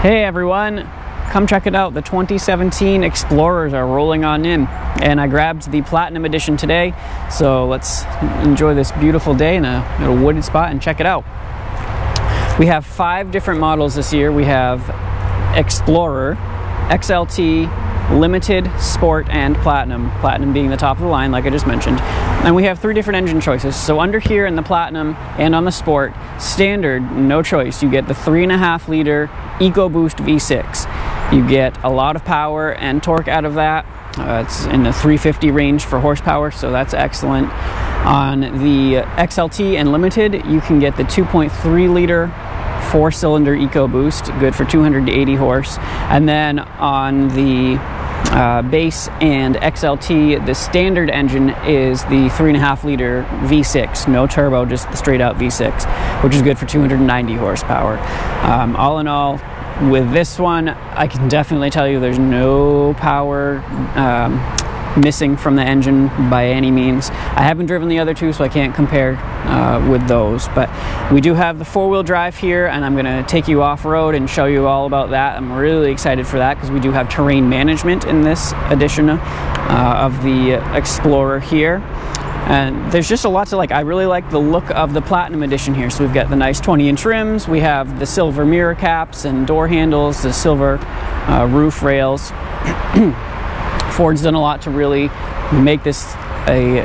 Hey everyone, come check it out. The 2017 Explorers are rolling on in, and I grabbed the Platinum Edition today, so let's enjoy this beautiful day in a wooded spot and check it out. We have 5 different models this year. We have Explorer, XLT, Limited, Sport, and Platinum. Platinum being the top of the line, like I just mentioned. And we have 3 different engine choices. So under here in the Platinum and on the Sport, standard, no choice. You get the 3.5 liter EcoBoost V6. You get a lot of power and torque out of that. It's in the 350 range for horsepower, so that's excellent. On the XLT and Limited, you can get the 2.3 liter 4-cylinder EcoBoost, good for 280 horse. And then on the base and XLT, the standard engine is the 3.5 liter V6, no turbo, just the straight out V6, which is good for 290 horsepower. All in all, with this one, I can definitely tell you there's no power missing from the engine by any means. I haven't driven the other two, so I can't compare with those, but we do have the 4-wheel drive here, and I'm going to take you off-road and show you all about that. I'm really excited for that because we do have terrain management in this edition of the Explorer here. And there's just a lot to like. I really like the look of the Platinum Edition here. So we've got the nice 20-inch rims, we have the silver mirror caps and door handles, the silver roof rails. Ford's done a lot to really make this a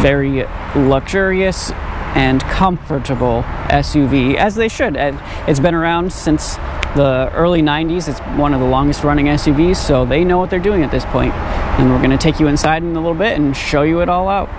very luxurious and comfortable SUV, as they should. It's been around since the early 90s. It's one of the longest running SUVs, so they know what they're doing at this point. And we're going to take you inside in a little bit and show you it all out.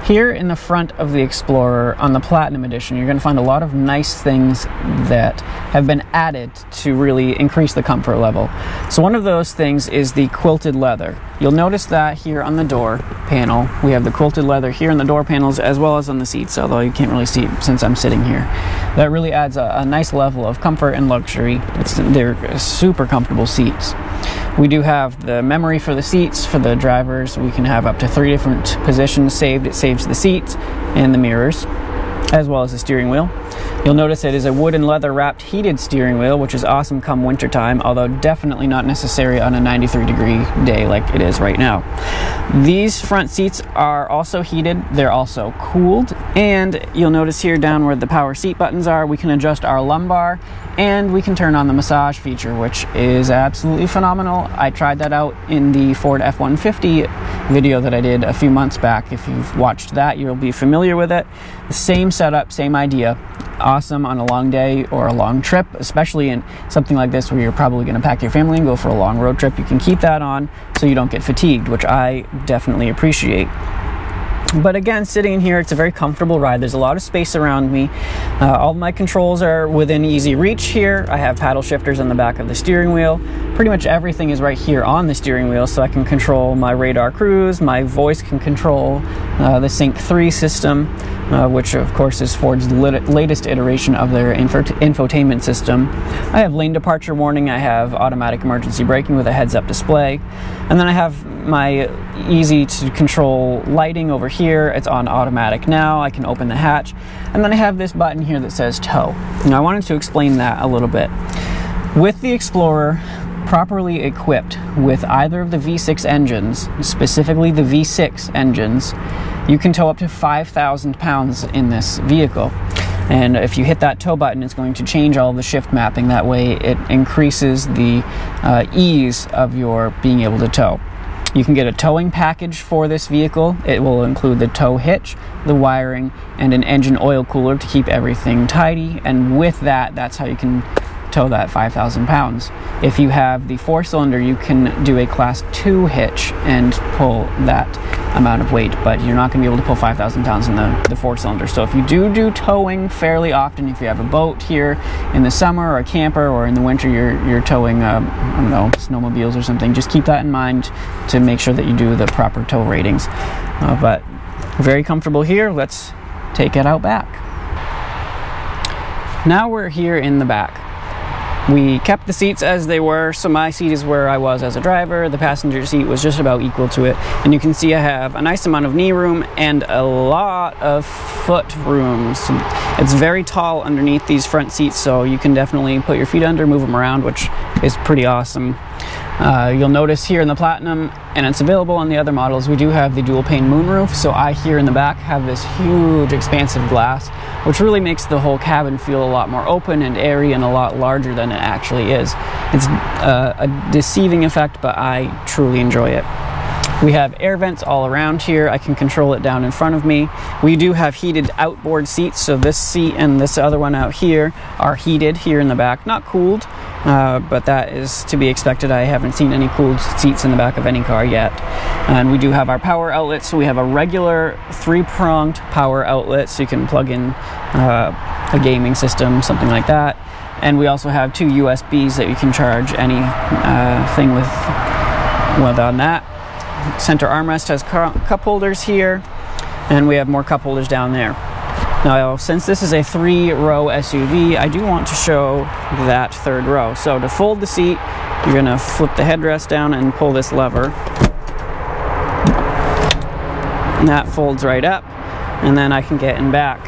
Here in the front of the Explorer on the Platinum Edition, you're going to find a lot of nice things that have been added to really increase the comfort level. So one of those things is the quilted leather. You'll notice that here on the door panel. We have the quilted leather here in the door panels as well as on the seats, although you can't really see it since I'm sitting here. That really adds a nice level of comfort and luxury. They're super comfortable seats. We do have the memory for the seats for the drivers. We can have up to 3 different positions saved. It saves the seats and the mirrors, as well as the steering wheel. You'll notice it is a wood and leather wrapped heated steering wheel, which is awesome come wintertime, although definitely not necessary on a 93-degree day like it is right now. These front seats are also heated. They're also cooled, and you'll notice here down where the power seat buttons are, we can adjust our lumbar, and we can turn on the massage feature, which is absolutely phenomenal. I tried that out in the Ford F-150 video that I did a few months back. If you've watched that, you'll be familiar with it. The same setup, same idea. Awesome on a long day or a long trip, especially in something like this where you're probably going to pack your family and go for a long road trip. You can keep that on so you don't get fatigued, which I definitely appreciate. But again, sitting in here, it's a very comfortable ride. There's a lot of space around me. All of my controls are within easy reach here. I have paddle shifters on the back of the steering wheel. Pretty much everything is right here on the steering wheel, so I can control my radar cruise. My voice can control the Sync 3 system, which of course is Ford's latest iteration of their infotainment system. I have lane departure warning. I have automatic emergency braking with a heads-up display. And then I have my easy to control lighting over here. It's on automatic now. I can open the hatch. And then I have this button here that says tow. Now I wanted to explain that a little bit. With the Explorer properly equipped with either of the V6 engines, specifically the V6 engines, you can tow up to 5,000 pounds in this vehicle. And if you hit that tow button, it's going to change all of the shift mapping. That way it increases the ease of your being able to tow. You can get a towing package for this vehicle. It will include the tow hitch, the wiring, and an engine oil cooler to keep everything tidy. And with that, that's how you can tow that 5,000 pounds. If you have the 4-cylinder, you can do a Class 2 hitch and pull that amount of weight, but you're not going to be able to pull 5,000 pounds in the 4-cylinder. So if you do towing fairly often, if you have a boat here in the summer or a camper, or in the winter you're towing, I don't know, snowmobiles or something, just keep that in mind to make sure that you do the proper tow ratings. But very comfortable here. Let's take it out back. Now we're here in the back. We kept the seats as they were, so my seat is where I was as a driver. The passenger seat was just about equal to it. And you can see I have a nice amount of knee room and a lot of foot room. So it's very tall underneath these front seats, so you can definitely put your feet under, move them around, which is pretty awesome. You'll notice here in the Platinum, and it's available on the other models, we do have the dual pane moonroof. So I here in the back have this huge expansive glass, which really makes the whole cabin feel a lot more open and airy and a lot larger than it actually is. It's a deceiving effect, but I truly enjoy it. We have air vents all around here. I can control it down in front of me. We do have heated outboard seats, so this seat and this other one out here are heated here in the back. Not cooled, but that is to be expected. I haven't seen any cooled seats in the back of any car yet. And we do have our power outlets, so we have a regular 3-pronged power outlet, so you can plug in a gaming system, something like that. And we also have 2 USBs that you can charge any thing with on that. Center armrest has cup holders here, and we have more cup holders down there. Now, since this is a 3-row SUV, I do want to show that 3rd row. So to fold the seat, you're going to flip the headrest down and pull this lever. And that folds right up, and then I can get in back.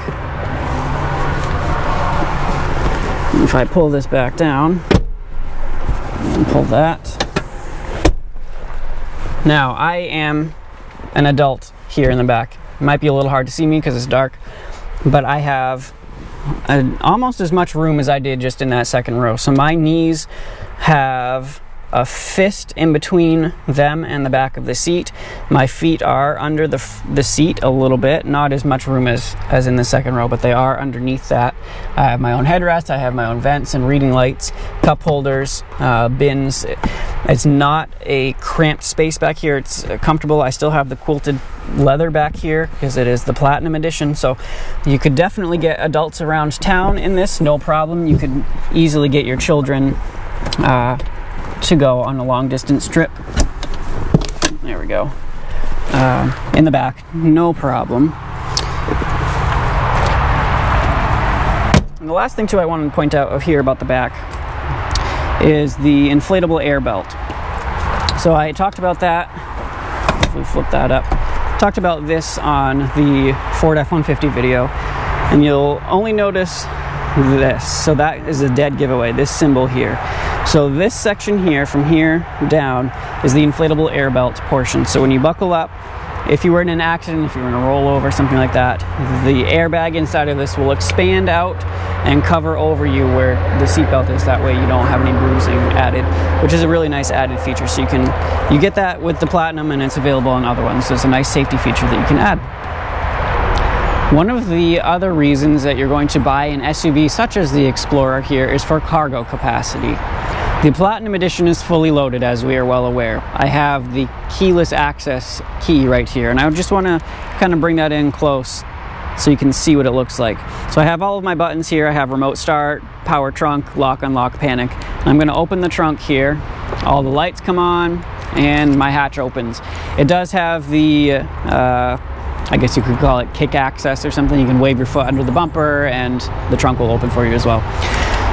If I pull this back down and pull that. Now, I am an adult here in the back. It might be a little hard to see me because it's dark, but I have almost as much room as I did just in that 2nd row. So my knees have a fist in between them and the back of the seat. My feet are under the seat a little bit, not as much room as in the 2nd row, but they are underneath that. I have my own headrest, I have my own vents and reading lights, cup holders, bins. It's not a cramped space back here. It's comfortable. I still have the quilted leather back here because it is the Platinum edition, so you could definitely get adults around town in this, no problem. You could easily get your children to go on a long distance trip. There we go. In the back, no problem. And the last thing too I wanted to point out here about the back is the inflatable air belt. So I talked about that, if we flip that up, talked about this on the Ford F-150 video, and you'll only notice this. So that is a dead giveaway, this symbol here. So this section here, from here down, is the inflatable air belt portion. So when you buckle up, if you were in an accident, if you were in a rollover, something like that, the airbag inside of this will expand out and cover over you where the seatbelt is. That way you don't have any bruising added, which is a really nice added feature. So you get that with the Platinum, and it's available on other ones. So it's a nice safety feature that you can add. One of the other reasons that you're going to buy an SUV such as the Explorer here is for cargo capacity. The Platinum Edition is fully loaded, as we are well aware. I have the keyless access key right here, and I just want to kind of bring that in close so you can see what it looks like. So I have all of my buttons here. I have remote start, power trunk, lock, unlock, panic. I'm going to open the trunk here. All the lights come on, and my hatch opens. It does have the I guess you could call it kick access or something. You can wave your foot under the bumper and the trunk will open for you as well.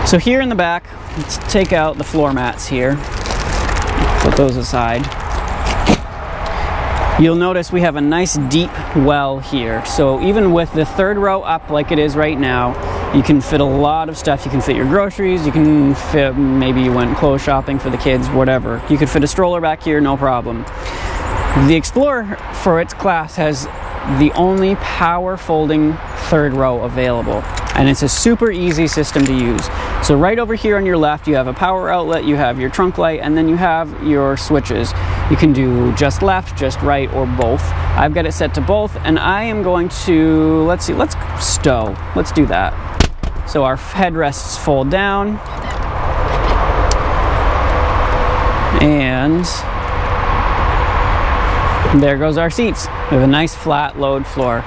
So here in the back, let's take out the floor mats here, put those aside. You'll notice we have a nice deep well here. So even with the 3rd row up like it is right now, you can fit a lot of stuff. You can fit your groceries, you can fit, maybe you went clothes shopping for the kids, whatever. You could fit a stroller back here, no problem. The Explorer, for its class, has the only power folding 3rd row available, and it's a super easy system to use. So right over here on your left, you have a power outlet, you have your trunk light, and then you have your switches. You can do just left, just right, or both. I've got it set to both, and I am going to, let's stow. Let's do that. So our headrests fold down, and there goes our seats. We have a nice flat load floor.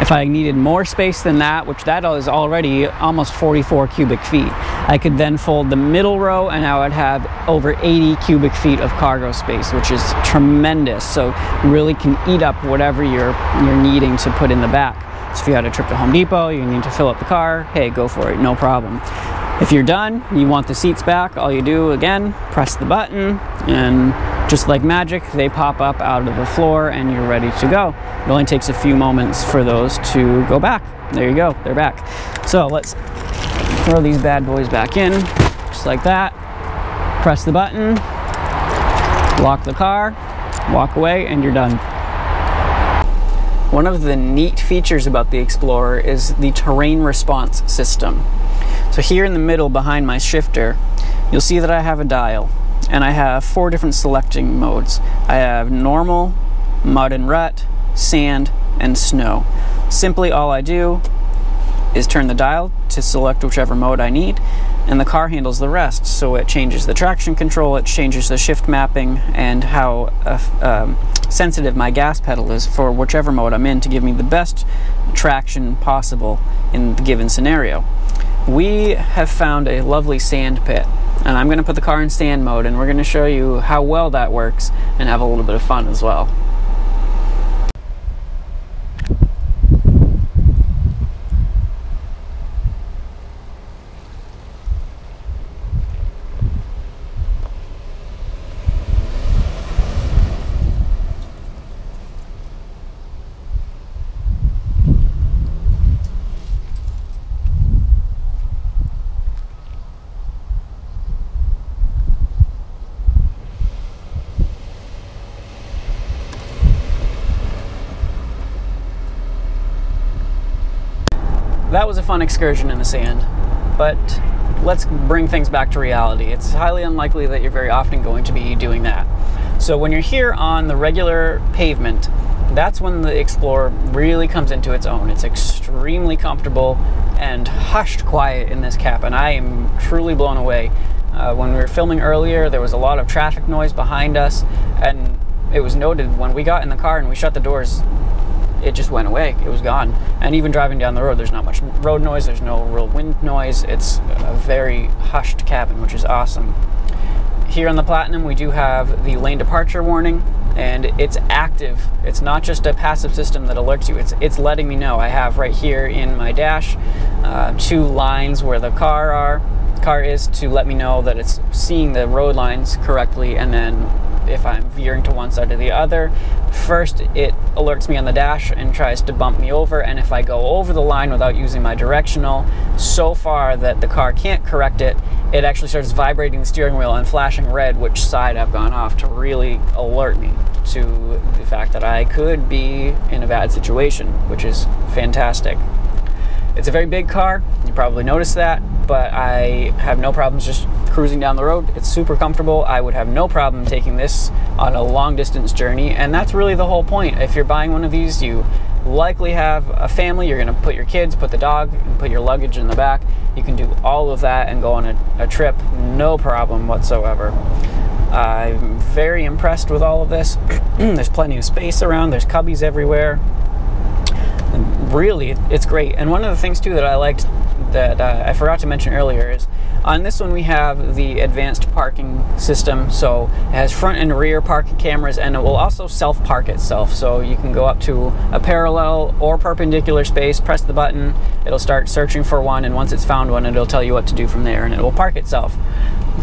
If I needed more space than that, which that is already almost 44 cubic feet, I could then fold the middle row and I would have over 80 cubic feet of cargo space, which is tremendous. So really can eat up whatever you're needing to put in the back. So if you had a trip to Home Depot, you need to fill up the car, hey, go for it, no problem. If you're done, you want the seats back, all you do, again, press the button, and just like magic, they pop up out of the floor and you're ready to go. It only takes a few moments for those to go back. There you go, they're back. So let's throw these bad boys back in, just like that. Press the button, lock the car, walk away, and you're done. One of the neat features about the Explorer is the terrain response system. So here in the middle behind my shifter, you'll see that I have a dial, and I have 4 different selecting modes. I have normal, mud and rut, sand, and snow. Simply all I do is turn the dial to select whichever mode I need, and the car handles the rest. So it changes the traction control, it changes the shift mapping, and how sensitive my gas pedal is for whichever mode I'm in to give me the best traction possible in the given scenario. We have found a lovely sand pit, and I'm going to put the car in sand mode, and we're going to show you how well that works and have a little bit of fun as well. That was a fun excursion in the sand, but let's bring things back to reality. It's highly unlikely that you're very often going to be doing that. So when you're here on the regular pavement, that's when the Explorer really comes into its own. It's extremely comfortable and hushed quiet in this cab, and I am truly blown away. When we were filming earlier, there was a lot of traffic noise behind us, and it was noted when we got in the car and we shut the doors, it just went away. It was gone. And even driving down the road, there's not much road noise, there's no real wind noise. It's a very hushed cabin, which is awesome. Here on the Platinum, we do have the lane departure warning, and it's active. It's not just a passive system that alerts you, it's letting me know. I have right here in my dash 2 lines where the car is to let me know that it's seeing the road lines correctly, and then if I'm veering to one side or the other, first it alerts me on the dash and tries to bump me over, and if I go over the line without using my directional so far that the car can't correct it, it actually starts vibrating the steering wheel and flashing red which side I've gone off to really alert me to the fact that I could be in a bad situation, which is fantastic. It's a very big car, you probably noticed that, but I have no problems just cruising down the road. It's super comfortable. I would have no problem taking this on a long distance journey, and that's really the whole point. If you're buying one of these, you likely have a family, you're going to put your kids, put the dog, and put your luggage in the back. You can do all of that and go on a trip, no problem whatsoever. I'm very impressed with all of this. There's plenty of space around, there's cubbies everywhere. Really, it's great. And one of the things too that I liked that I forgot to mention earlier is on this one we have the advanced parking system. So it has front and rear park cameras, and it will also self-park itself. So you can go up to a parallel or perpendicular space, press the button, it'll start searching for one, and once it's found one, it'll tell you what to do from there, and it will park itself.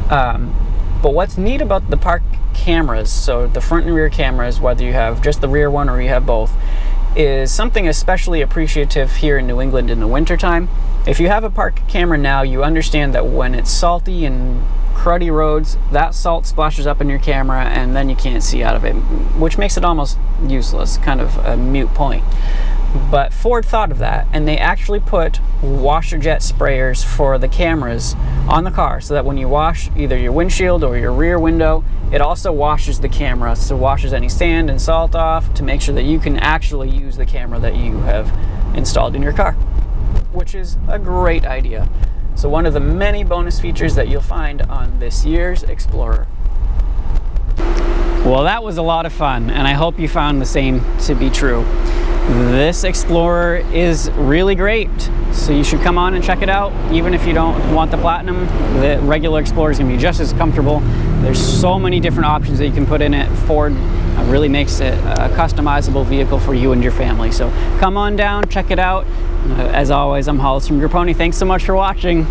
But what's neat about the park cameras, so the front and rear cameras, whether you have just the rear one or you have both, is something especially appreciative here in New England in the wintertime. If you have a park camera now, you understand that when it's salty and cruddy roads, that salt splashes up in your camera and then you can't see out of it, which makes it almost useless, kind of a moot point. But Ford thought of that, and they actually put washer jet sprayers for the cameras on the car, so that when you wash either your windshield or your rear window, it also washes the camera, so it washes any sand and salt off to make sure that you can actually use the camera that you have installed in your car, which is a great idea. So one of the many bonus features that you'll find on this year's Explorer. Well, that was a lot of fun, and I hope you found the same to be true. This Explorer is really great, so you should come on and check it out. Even if you don't want the Platinum, the regular Explorer is going to be just as comfortable. There's so many different options that you can put in it. Ford really makes it a customizable vehicle for you and your family. So come on down, check it out. As always, I'm Hollis from Grappone. Thanks so much for watching.